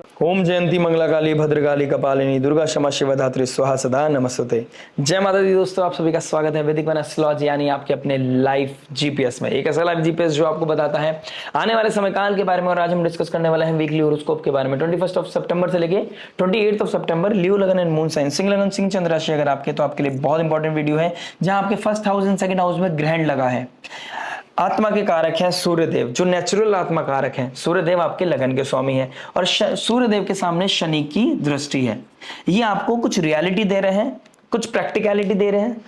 ओम जयंती मंगला काली भद्रकाली कपालिनी दुर्गा क्षमा शिवा धात्री स्वाहा सदा नमस्ते। जय माता दी दोस्तों, आप सभी का स्वागत है वैदिक वन एस्ट्रोलॉजी यानी आपके अपने लाइफ जीपीएस में। एक ऐसा लाइफ जीपीएस जो आपको बताता है आने वाले समय काल के बारे में। और आज हम डिस्कस करने वाले हैं वीकली हॉरोस्कोप के बारे में। 21 सितंबर से लेके 28 सितंबर लियो लगन एंड मून साइन सिंह लगन सिंह चंद्र राशि अगर आपके, तो आपके लिए बहुत इंपॉर्टेंट वीडियो है जहां आपके first house and second house में ग्रहण लगा है। आत्मा के कारक हैं सूर्यदेव, जो नेचुरल आत्मा कारक हैं। सूर्यदेव आपके लगन के स्वामी हैं और सूर्यदेव के सामने शनि की दृष्टि है। ये आपको कुछ रियलिटी दे रहे हैं, कुछ प्रैक्टिकलिटी दे रहे हैं,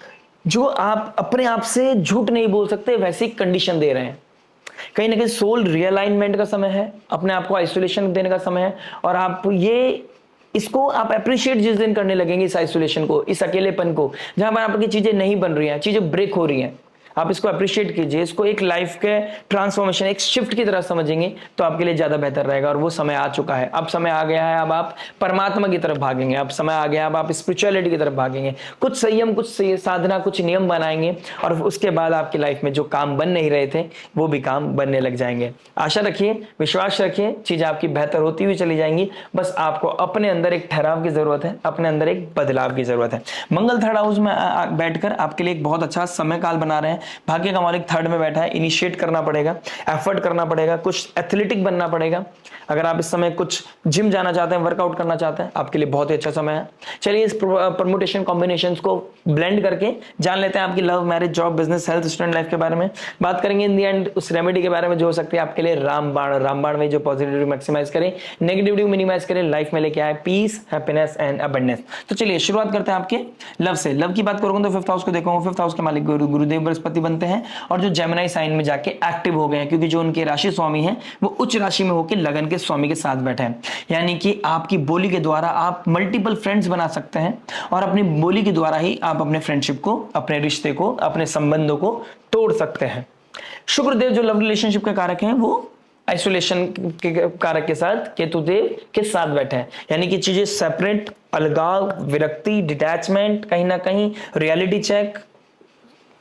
जो आप अपने आप से झूठ नहीं बोल सकते वैसी कंडीशन दे रहे हैं। कहीं ना कहीं सोल रियलाइनमेंट का समय है, अपने आप को आइसोलेशन देने का समय है। और आप इसको आप अप्रिशिएट जिस दिन करने लगेंगे, इस आइसोलेशन को, इस अकेलेपन को, जहां पर आपकी चीजें नहीं बन रही हैं, चीजें ब्रेक हो रही हैं, आप इसको अप्रिशिएट कीजिए। इसको एक लाइफ के ट्रांसफॉर्मेशन, एक शिफ्ट की तरह समझेंगे तो आपके लिए ज्यादा बेहतर रहेगा। और वो समय आ चुका है, अब समय आ गया है, अब आप परमात्मा की तरफ भागेंगे। अब समय आ गया है, अब आप स्पिरिचुअलिटी की तरफ भागेंगे। कुछ संयम, कुछ साधना, कुछ नियम बनाएंगे और उसके बाद आपकी लाइफ में जो काम बन नहीं रहे थे वो भी काम बनने लग जाएंगे। आशा रखिए, विश्वास रखिए, चीजें आपकी बेहतर होती हुई चली जाएंगी। बस आपको अपने अंदर एक ठहराव की जरूरत है, अपने अंदर एक बदलाव की जरूरत है। मंगल थर्ड हाउस में बैठकर आपके लिए एक बहुत अच्छा समय काल बना रहे हैं। भाग्य का मालिक थर्ड में बैठा है। इनिशिएट करना पड़ेगा, एफर्ट करना पड़ेगा, कुछ एथलेटिक बनना पड़ेगा। अगर आप इस समय कुछ जिम जाना चाहते हैं, वर्कआउट करना चाहते हैं, आपके लिए बहुत ही अच्छा समय है। चलिए इस परमुटेशन कॉम्बिनेशंस को ब्लेंड करके जान लेते हैं आपकी love, marriage, job, business, health, student life के बारे में। बात करेंगे इन दी एंड उस रेमेडी के बारे में जो हो सकती है आपके लिए रामबाण में जो पॉजिटिविटी मैक्सिमाइज करे, नेगेटिविटी मिनिमाइज करे, लाइफ में लेके आए पीस, हैप्पीनेस एंड अबंडेंस। तो चलिए शुरुआत करते हैं आपके लव से। लव की बात करूंगा तो फिफ्थ हाउस को देखूंगा। फिफ्थ हाउस के मालिक गुरुदेव बृहस्पति बनते हैं और जो जेमिनी साइन में जाके एक्टिव हो गए हैं, क्योंकि जो उनके राशि स्वामी हैं वो उच्च राशि में होकर लगन के स्वामी के साथ बैठे हैं। यानी कि आपकी बोली के द्वारा आप मल्टीपल फ्रेंड्स बना सकते हैं और अपनी बोली के द्वारा ही आप अपने फ्रेंडशिप को, अपने रिश्ते को, अपने संबंधों को तोड़ सकते हैं। शुक्रदेव जो लव रिलेशनशिप के कारक हैं वो आइसोलेशन के कारक के साथ केतुदेव के साथ बैठे हैं। यानी कि चीजें सेपरेट, अलगाव, विरक्ति, डिटैचमेंट, कहीं ना कहीं रियलिटी चेक,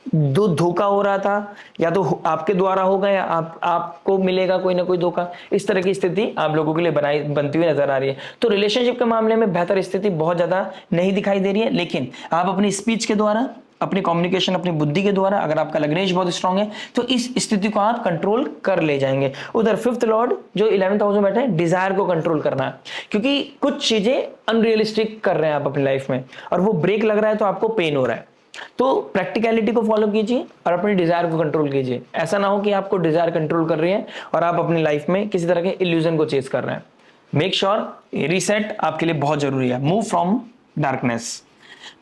धोखा हो रहा था, या तो आपके द्वारा होगा या आपको मिलेगा कोई ना कोई धोखा। इस तरह की स्थिति आप लोगों के लिए बनती हुई नजर आ रही है। तो रिलेशनशिप के मामले में बेहतर स्थिति बहुत ज्यादा नहीं दिखाई दे रही है, लेकिन आप अपनी स्पीच के द्वारा, अपनी कम्युनिकेशन, अपनी बुद्धि के द्वारा, अगर आपका लग्नेश बहुत स्ट्रांग है तो इस स्थिति को आप कंट्रोल कर ले जाएंगे। उधर फिफ्थ लॉर्ड जो 11th हाउस में बैठे हैं, डिजायर को कंट्रोल करना है, क्योंकि कुछ चीजें अनरियलिस्टिक कर रहे हैं आप अपनी लाइफ में और वो ब्रेक लग रहा है तो आपको पेन हो रहा है। तो प्रैक्टिकलिटी को फॉलो कीजिए और अपनी डिजायर को कंट्रोल कीजिए। ऐसा ना हो कि आपको डिजायर कंट्रोल कर रही है और आप अपनी लाइफ में किसी तरह के इल्यूजन को चेस कर रहे हैं। मेक श्योर रीसेट आपके लिए बहुत जरूरी है। Move from darkness.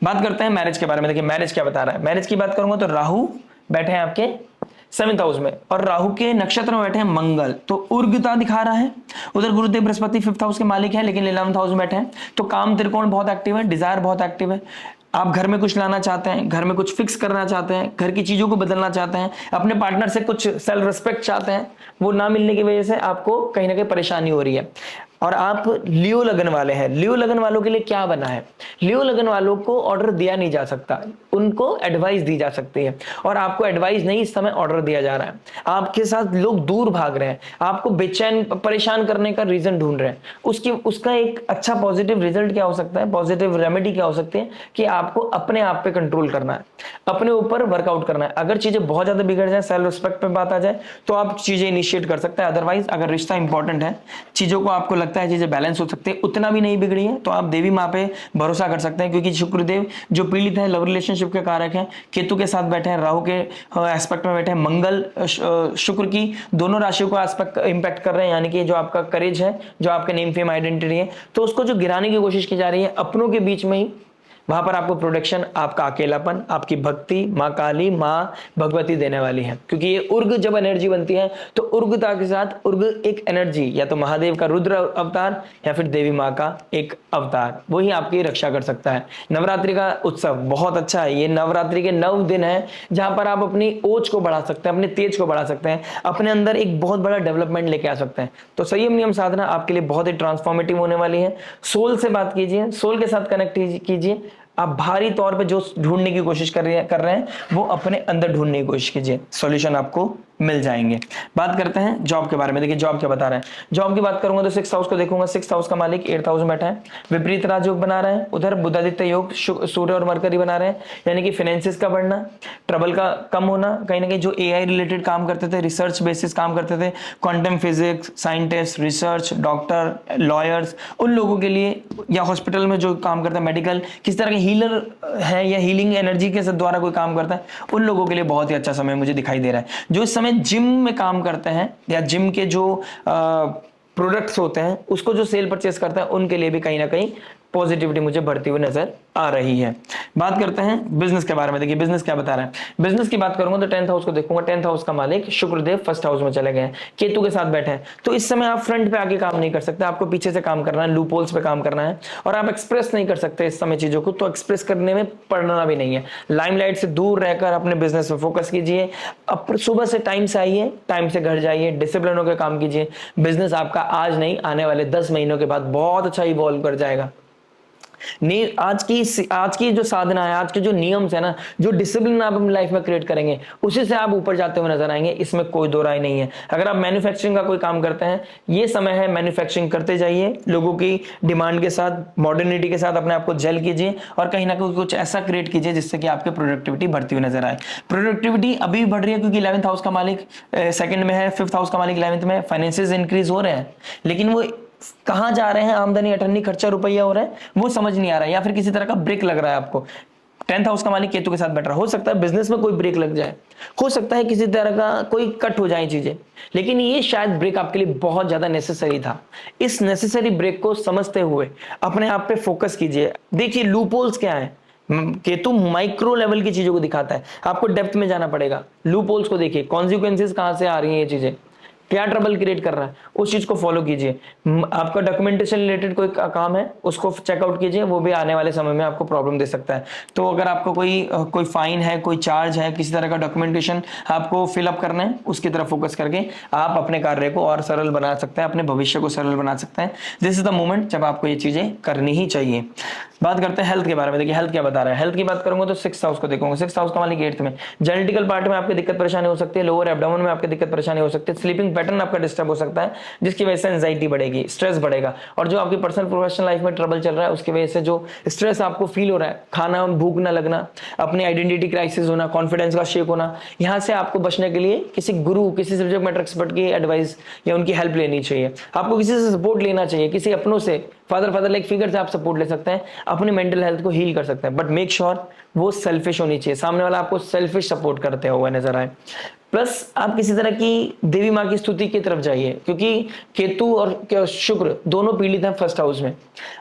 बात करते हैं मैरिज के बारे में। देखिए मैरिज क्या बता रहा है। मैरिज की बात करूंगा तो राहु बैठे हैं आपके 7th हाउस में और राहु के नक्षत्र में बैठे हैं मंगल, तो उर्ग्रता दिखा रहा है। उधर गुरुदेव बृहस्पति 5th हाउस के मालिक हैं लेकिन 11th हाउस में बैठे हैं, तो काम त्रिकोण बहुत एक्टिव है, डिजायर बहुत एक्टिव है। आप घर में कुछ लाना चाहते हैं, घर में कुछ फिक्स करना चाहते हैं, घर की चीजों को बदलना चाहते हैं, अपने पार्टनर से कुछ सेल्फ रिस्पेक्ट चाहते हैं, वो ना मिलने की वजह से आपको कहीं ना कहीं परेशानी हो रही है। और आप लियो लगन वाले हैं। लियो लगन वालों के लिए क्या बना है, लियो लगन वालों को ऑर्डर दिया नहीं जा सकता, उनको एडवाइस दी जा सकती है और आपको एडवाइस नहीं, इस समय ऑर्डर दिया जा रहा है। आपके साथ लोग दूर भाग रहे हैं, आपको बेचैन परेशान करने का रीजन ढूंढ रहे हैं। उसका एक अच्छा पॉजिटिव रिजल्ट क्या हो सकता है, पॉजिटिव रेमेडी क्या हो सकती है कि आपको अपने आप पे कंट्रोल करना है, अपने ऊपर वर्कआउट करना है। अगर चीजें बहुत ज्यादा बिगड़ जाए, सेल्फ रिस्पेक्ट पे बात आ जाए, तो आप चीजें इनिशिएट कर सकते हैं। अदरवाइज अगर रिश्ता इंपॉर्टेंट है, चीजों को आपको लगता है चीजें बैलेंस हो सकते हैं, उतना भी नहीं बिगड़ी है, तो आप देवी माँ पे भरोसा कर सकते हैं। क्योंकि शुक्रदेव जो पीड़ित है, लव रिलेशनशिप के कारक हैं, केतु के साथ बैठे हैं, राहु के एस्पेक्ट में बैठे हैं, मंगल शुक्र की दोनों राशियों को एस्पेक्ट इंपैक्ट कर रहे हैं। यानी कि जो आपका करेज है, जो आपके नेम फेम आइडेंटिटी है, तो उसको जो गिराने की कोशिश की जा रही है अपनों के बीच में ही, वहां पर आपको प्रोटेक्शन, आपका अकेलापन, आपकी भक्ति माँ काली, माँ भगवती देने वाली है। क्योंकि ये उर्ग जब एनर्जी बनती है तो उर्गता के साथ उर्ग एक एनर्जी, या तो महादेव का रुद्र अवतार या फिर देवी माँ का एक अवतार, वही आपकी रक्षा कर सकता है। नवरात्रि का उत्सव बहुत अच्छा है। ये नवरात्रि के 9 दिन है जहां पर आप अपनी ओज को बढ़ा सकते हैं, अपने तेज को बढ़ा सकते हैं, अपने अंदर एक बहुत बड़ा डेवलपमेंट लेके आ सकते हैं। तो संयम नियम साधना आपके लिए बहुत ही ट्रांसफॉर्मेटिव होने वाली है। सोल से बात कीजिए, सोल के साथ कनेक्ट कीजिए। आप भारी तौर पे जो ढूंढने की कोशिश कर रहे हैं वो अपने अंदर ढूंढने की कोशिश कीजिए, सॉल्यूशन आपको मिल जाएंगे। बात करते हैं जॉब के बारे में। देखिए जॉब क्या बता रहा है। जॉब की बात करूंगा तो 6th हाउस को देखूंगा। 6th हाउस का मालिक 8th हाउस में बैठा है, विपरीत राजयोग बना रहा है। उधर बुधादित्य योग सूर्य और मरकरी बना रहे हैं, यानी कि फाइनेंसिस का बढ़ना, ट्रबल का कम होना। कहीं ना कहीं जो एआई रिलेटेड काम करते थे, रिसर्च बेसिस काम करते थे, quantum physics, scientist, research, doctor, lawyers, उन लोगों के लिए, या हॉस्पिटल में जो काम करता है, मेडिकल किस तरह के हीलर है या हीलिंग एनर्जी के द्वारा कोई काम करता है, उन लोगों के लिए बहुत ही अच्छा समय मुझे दिखाई दे रहा है। जो इस समय जिम में काम करते हैं या जिम के जो प्रोडक्ट्स होते हैं उसको जो सेल परचेस करता है, उनके लिए भी कहीं ना कहीं पॉजिटिविटी मुझे बढ़ती हुई नजर आ रही है। बात करते हैं बिजनेस के बारे में। देखिए बिजनेस क्या बता रहा है। बिजनेस की बात करूंगा तो 10th हाउस को देखूंगा। 10th हाउस का मालिक शुक्रदेव 1st हाउस में चले गए हैं, केतु के साथ बैठे हैं। तो इस समय आप फ्रंट पे आके काम नहीं कर सकते, आपको पीछे से काम करना है, लूप होल्स पे काम करना है, और आप एक्सप्रेस नहीं कर सकते इस समय चीजों को, तो एक्सप्रेस करने में पड़ना भी नहीं है। लाइमलाइट से दूर रहकर अपने बिजनेस में फोकस कीजिए। अब सुबह से टाइम से आइए, टाइम से घर जाइए, डिसिप्लिन होकर काम कीजिए। बिजनेस आपका आज नहीं, आने वाले 10 महीनों के बाद बहुत अच्छा इवॉल्व कर जाएगा। आज की जो साधना है, आज के जो नियम्स है ना, जो डिसिप्लिन आप अपनी लाइफ में क्रिएट करेंगे, उसी से आप ऊपर जाते हुए नजर आएंगे, इसमें कोई दो राय नहीं है। अगर आप मैन्युफैक्चरिंग का कोई काम करते हैं, ये समय है मैन्युफैक्चरिंग करते जाइए, लोगों की डिमांड के साथ, मॉडर्निटी के साथ अपने आप को जेल कीजिए, और कहीं ना कहीं कुछ ऐसा क्रिएट कीजिए जिससे कि आपकी प्रोडक्टिविटी बढ़ती हुई नजर आए। प्रोडक्टिविटी अभी भी बढ़ रही है क्योंकि 11th हाउस का मालिक सेकंड में है, 5th हाउस का मालिक 11th में है, फाइनेंसेस इंक्रीज हो रहे हैं, लेकिन वो कहां जा रहे हैं, आमदनी, अठन्नी, खर्चा, रुपया हो रहा है, वो समझ नहीं आ रहा है, या फिर किसी तरह का ब्रेक लग रहा है आपको। 10th हाउस का मालिक केतु के साथ बैठ रहा है, हो सकता है बिजनेस में कोई ब्रेक लग जाए, हो सकता है किसी तरह का कोई कट हो जाए चीजें, लेकिन ये शायद ब्रेक आपके लिए बहुत ज्यादा नेसेसरी था। इस नेसेसरी ब्रेक को समझते हुए अपने आप पे फोकस कीजिए। देखिए लूपहोल्स क्या है। केतु माइक्रो लेवल की चीजों को दिखाता है, आपको डेप्थ में जाना पड़ेगा। लूपहोल्स को देखिए, कॉन्सिक्वेंसेस कहां से आ रही है, ये चीजें क्या ट्रबल क्रिएट कर रहा है, उस चीज को फॉलो कीजिए। आपका डॉक्यूमेंटेशन रिलेटेड कोई काम है, उसको चेकआउट कीजिए, वो भी आने वाले समय में आपको प्रॉब्लम दे सकता है। तो अगर आपको कोई फाइन है, कोई चार्ज है, किसी तरह का डॉक्यूमेंटेशन आपको फिलअप करना है, उसकी तरफ फोकस करके आप अपने कार्य को और सरल बना सकते हैं, अपने भविष्य को सरल बना सकते हैं। दिस इज द मोमेंट जब आपको ये चीजें करनी ही चाहिए। बात करते हैं हेल्थ के बारे में। देखिए हेल्थ क्या बता रहा है। हेल्थ की बात करूंगा तो 6th हाउस को देखूंगा। 6th हाउस का मालिक 8th में। जेनेटिकल पार्ट में आपकी दिक्कत परेशानी हो सकती है, लोअर एब्डोमेन में आपकी दिक्कत परेशानी हो सकती है, स्लीपिंग पैटर्न आपका डिस्टर्ब हो सकता है, जिसकी वजह से एंजाइटी बढ़ेगी, स्ट्रेस बढ़ेगा, और जो आपकी पर्सनल प्रोफेशनल लाइफ में ट्रबल चल रहा है उसकी वजह से जो स्ट्रेस आपको फील हो रहा है, खाना भूख ना लगना, अपनी आइडेंटिटी क्राइसिस होना, कॉन्फिडेंस का शेक होना, यहां से आपको बचने के लिए किसी गुरु, किसी सब्जेक्ट मैटर एक्सपर्ट की एडवाइस या उनकी हेल्प लेनी चाहिए। आपको किसी से सपोर्ट लेना चाहिए, किसी अपनों से, फादर लाइक फिगर से आप सपोर्ट ले सकते हैं, अपनी मेंटल हेल्थ को हील कर सकते हैं, बट मेक श्योर वो सेल्फिश होनी चाहिए, सामने वाला आपको सेल्फिश सपोर्ट करते हुए नजर आए। प्लस आप किसी तरह की देवी माँ की स्तुति की तरफ जाइए, क्योंकि केतु और शुक्र दोनों पीड़ित हैं 1st हाउस में।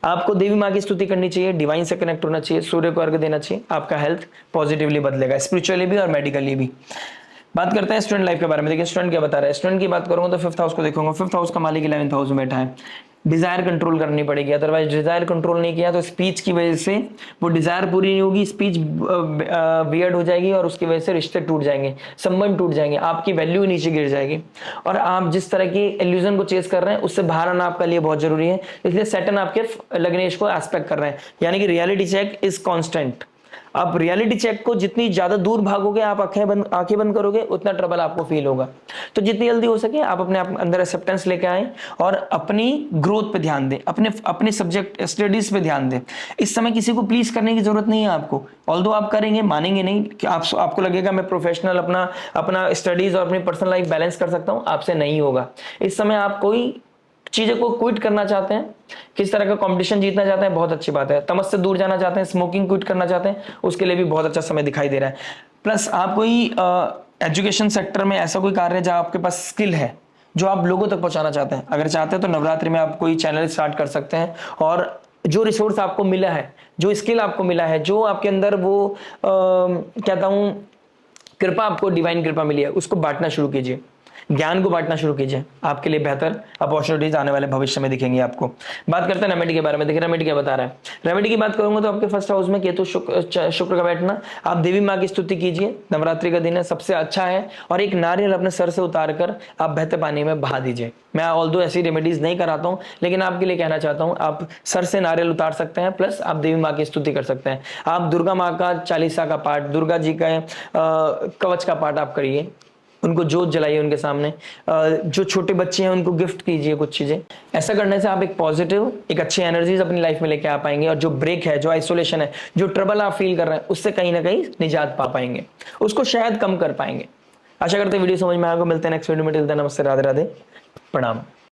आपको देवी माँ की स्तुति करनी चाहिए, डिवाइन से कनेक्ट होना चाहिए, सूर्य को अर्घ देना चाहिए, आपका हेल्थ पॉजिटिवली बदलेगा, स्पिरिचुअली भी और मेडिकली भी। बात करते हैं स्टूडेंट लाइफ के बारे में। देखिए स्टूडेंट क्या बता रहा है। स्टूडेंट की बात करूंगा तो 5th हाउस को देखूंगा। 5th हाउस का मालिक 11th हाउस में बैठा है। डिजायर कंट्रोल करनी पड़ेगी, अदरवाइज डिजायर कंट्रोल नहीं किया तो स्पीच की वजह से वो डिजायर पूरी नहीं होगी, स्पीच वियर्ड हो जाएगी, और उसकी वजह से रिश्ते टूट जाएंगे, संबंध टूट जाएंगे, आपकी वैल्यू नीचे गिर जाएगी, और आप जिस तरह की इल्यूजन को चेस कर रहे हैं उससे बाहर आना आपके लिए बहुत जरूरी है। इसलिए सैटर्न आपके लग्नेश को एस्पेक्ट कर रहे हैं, यानी कि रियलिटी चेक इज कॉन्स्टेंट। आप रियलिटी चेक को जितनी ज्यादा दूर भागोगे, आप आंखें बंद करोगे, उतना ट्रबल आपको फील होगा। तो जितनी जल्दी हो सके आप अपने अंदर एक्सेप्टेंस लेके आए और अपनी ग्रोथ पे ध्यान दें, अपने सब्जेक्ट स्टडीज पे ध्यान दें। इस समय किसी को प्लीज करने की जरूरत नहीं है आपको, ऑल्दो आप करेंगे, मानेंगे नहीं कि आपको लगेगा मैं प्रोफेशनल अपना स्टडीज और अपनी पर्सनल लाइफ बैलेंस कर सकता हूं, आपसे नहीं होगा। इस समय आप कोई चीजें को क्विट करना चाहते हैं, किस तरह का कंपटीशन जीतना चाहते हैं, बहुत अच्छी बात है। तमस से दूर जाना चाहते हैं, स्मोकिंग क्विट करना चाहते हैं, उसके लिए भी बहुत अच्छा समय दिखाई दे रहा है। प्लस आप कोई एजुकेशन सेक्टर में ऐसा कोई कार्य है जहां आपके पास स्किल है जो आप लोगों तक पहुंचाना चाहते हैं, अगर चाहते हैं तो नवरात्रि में आप कोई चैनल स्टार्ट कर सकते हैं, और जो रिसोर्स आपको मिला है, जो स्किल आपको मिला है, जो आपके अंदर वो कहता हूं कृपा, आपको डिवाइन कृपा मिली है, उसको बांटना शुरू कीजिए, ज्ञान को बांटना शुरू कीजिए, आपके लिए बेहतर अपॉर्चुनिटीज आने वाले भविष्य में दिखेंगी आपको। बात करते हैं रेमेडी के बारे में। देखिए रेमेडी क्या बता रहा है। रेमेडी की बात करूंगा तो आपके 1st हाउस में केतु शुक्र का बैठना, आप देवी माँ की स्तुति कीजिए, नवरात्रि का दिन है, सबसे अच्छा है, और एक नारियल अपने सर से उतार कर आप बहते पानी में बहा दीजिए। मैं ऑल्दो ऐसी रेमेडीज नहीं कराता हूं, लेकिन आपके लिए कहना चाहता हूं, आप सर से नारियल उतार सकते हैं, प्लस आप देवी माँ की स्तुति कर सकते हैं। आप दुर्गा माँ का चालीसा का पाठ, दुर्गा जी का कवच का पाठ आप करिए, उनको जोत जलाइए उनके सामने। जो छोटे बच्चे हैं उनको गिफ्ट कीजिए कुछ चीजें। ऐसा करने से आप एक पॉजिटिव, एक अच्छी एनर्जीज अपनी लाइफ में लेके आ पाएंगे, और जो ब्रेक है, जो आइसोलेशन है, जो ट्रबल आप फील कर रहे हैं, उससे कहीं ना कहीं निजात पा पाएंगे, उसको शायद कम कर पाएंगे। आशा करते हैं वीडियो समझ में आएगा। मिलते हैं नेक्स्ट वीडियो में। टिल देन नमस्ते, राधे राधे, प्रणाम।